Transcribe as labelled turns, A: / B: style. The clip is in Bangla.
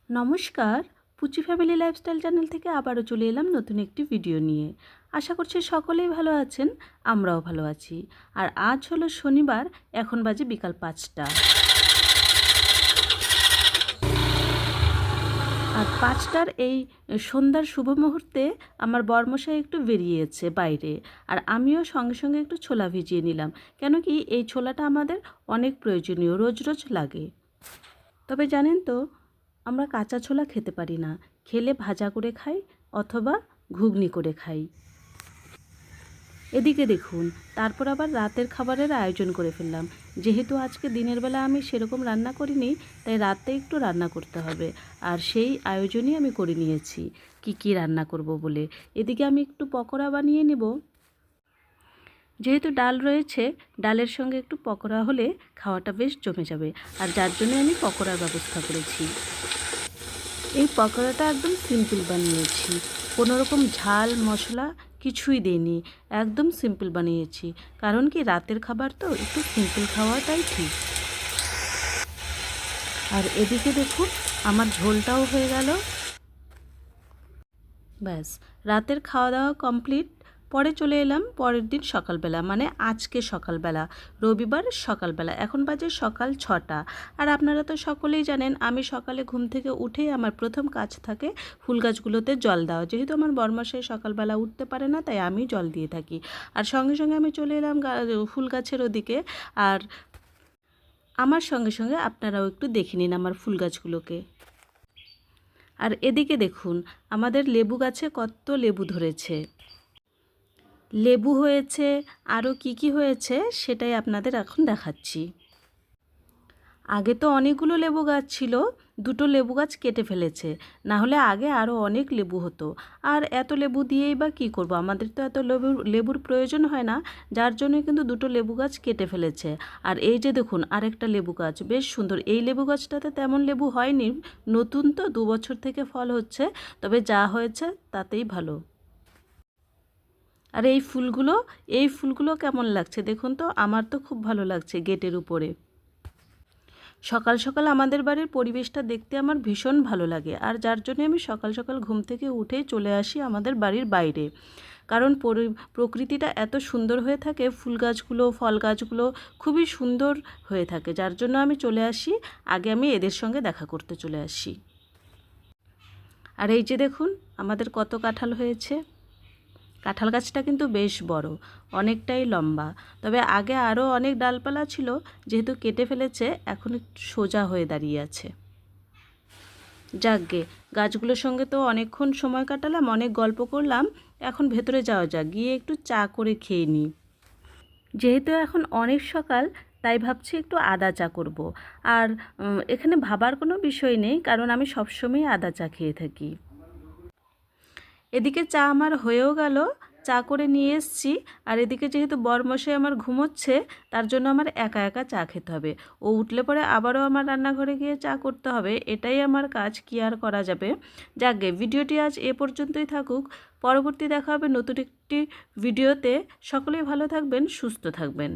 A: নমস্কার, পুচি ফ্যামিলি লাইফস্টাইল চ্যানেল থেকে আবারও চলে এলাম নতুন একটি ভিডিও নিয়ে। আশা করছি সকলেই ভালো আছেন, আমরাও ভালো আছি। আর আজ হলো শনিবার, এখন বাজে বিকাল 5টা। আর 5টার এই সন্ধ্যার শুভ মুহূর্তে আমার বরমশাই একটু বেরিয়েছে বাইরে, আর আমিও সঙ্গে সঙ্গে একটু ছোলা ভিজিয়ে নিলাম। কেন কি এই ছোলাটা আমাদের অনেক প্রয়োজনীয়, রোজ রোজ লাগে। তবে জানেন তো, আমরা কাঁচা ছোলা খেতে পারি না, খেলে ভাজা করে খাই অথবা ঘুগনি করে খাই। এদিকে দেখুন, তারপর আবার রাতের খাবারের আয়োজন করে ফেললাম। যেহেতু আজকে দিনের বেলা আমি সেরকম রান্না করিনি, তাই রাতে একটু রান্না করতে হবে, আর সেই আয়োজনই আমি করে নিয়েছি কি রান্না করব বলে। এদিকে আমি একটু পকোড়া বানিয়ে নেব। যেহেতু ডাল রয়েছে, ডালের সঙ্গে একটু পকোড়া হলে খাওয়াটা বেশ জমে যাবে, আর যার জন্য আমি পকোড়ার ব্যবস্থা করেছি। এই পকোড়াটা একদম সিম্পল বানিয়েছি, কোনো রকম ঝাল মশলা কিছুই দিইনি, একদম সিম্পল বানিয়েছি। কারণ কি রাতের খাবার তো একটু সিম্পল খাওয়াটাই ঠিক। আর এদিকে দেখুন, আমার ঝোলটাও হয়ে গেল। ব্যাস, রাতের খাওয়া দাওয়া কমপ্লিট। পরে চলে এলাম পরের দিন সকালবেলা, মানে আজকে সকালবেলা, রবিবার সকালবেলা। এখন বাজে সকাল 6টা। আর আপনারা তো সকলেই জানেন, আমি সকালে ঘুম থেকে উঠেই আমার প্রথম কাজ থাকে ফুল গাছগুলোতে জল দেওয়া। যেহেতু আমার বরমশাই সকালবেলা উঠতে পারে না, তাই আমি জল দিয়ে থাকি। আর সঙ্গে সঙ্গে আমি চলে এলাম ফুল গাছের ওদিকে। আর আমার সঙ্গে সঙ্গে আপনারাও একটু দেখে নিন আমার ফুল গাছগুলোকে। আর এদিকে দেখুন, আমাদের লেবু গাছে কত লেবু ধরেছে। লেবু হয়েছে, আরও কি হয়েছে সেটাই আপনাদের এখন দেখাচ্ছি। আগে তো অনেকগুলো লেবু গাছ ছিল, দুটো লেবু গাছ কেটে ফেলেছে। না হলে আগে আরও অনেক লেবু হতো। আর এত লেবু দিয়েই বা কী করব, আমাদের তো এত লেবুর প্রয়োজন হয় না, যার জন্য কিন্তু দুটো লেবু গাছ কেটে ফেলেছে। আর এই যে দেখুন, আরেকটা লেবু গাছ বেশ সুন্দর। এই লেবু গাছটাতে তেমন লেবু হয়নি, নতুন তো, 2 বছর থেকে ফল হচ্ছে, তবে যা হয়েছে তাতেই ভালো। আর এই ফুলগুলো কেমন লাগছে দেখুন তো, আমার তো খুব ভালো লাগছে গেটের উপরে। সকাল সকাল আমাদের বাড়ির পরিবেশটা দেখতে আমার ভীষণ ভালো লাগে, আর যার জন্য আমি সকাল সকাল ঘুম থেকে উঠেই চলে আসি আমাদের বাড়ির বাইরে। কারণ প্রকৃতিটা এত সুন্দর হয়ে থাকে, ফুল গাছগুলো ফল গাছগুলো খুবই সুন্দর হয়ে থাকে, যার জন্য আমি চলে আসি। আগে আমি এদের সঙ্গে দেখা করতে চলে আসি। আর এই যে দেখুন, আমাদের কত কাঁঠাল হয়েছে। কাঁঠাল গাছটা কিন্তু বেশ বড়, অনেকটাই লম্বা। তবে আগে আরও অনেক ডালপালা ছিল, যেহেতু কেটে ফেলেছে, এখন একটু সোজা হয়ে দাঁড়িয়ে আছে। যাকগে, গাছগুলোর সঙ্গে তো অনেকক্ষণ সময় কাটালাম, অনেক গল্প করলাম। এখন ভেতরে যাওয়া যাক, গিয়ে একটু চা করে খেয়ে নিই। যেহেতু এখন অনেক সকাল, তাই ভাবছি একটু আদা চা করব। আর এখানে ভাবার কোনো বিষয় নেই, কারণ আমি সবসময় আদা চা খেয়ে থাকি। এদিকে চা আমার হয়েও গেল, চা করে নিয়ে এসেছি। আর এদিকে যেহেতু বরমশাই আমার ঘুমোচ্ছে, তার জন্য আমার একা একা চা খেতে হবে। ও উঠলে পরে আবারও আমার রান্নাঘরে গিয়ে চা করতে হবে, এটাই আমার কাজ, কি আর করা যাবে। যাকগে, ভিডিওটি আজ এ পর্যন্তই থাকুক। পরবর্তী দেখা হবে নতুন একটি ভিডিওতে। সকলেই ভালো থাকবেন, সুস্থ থাকবেন।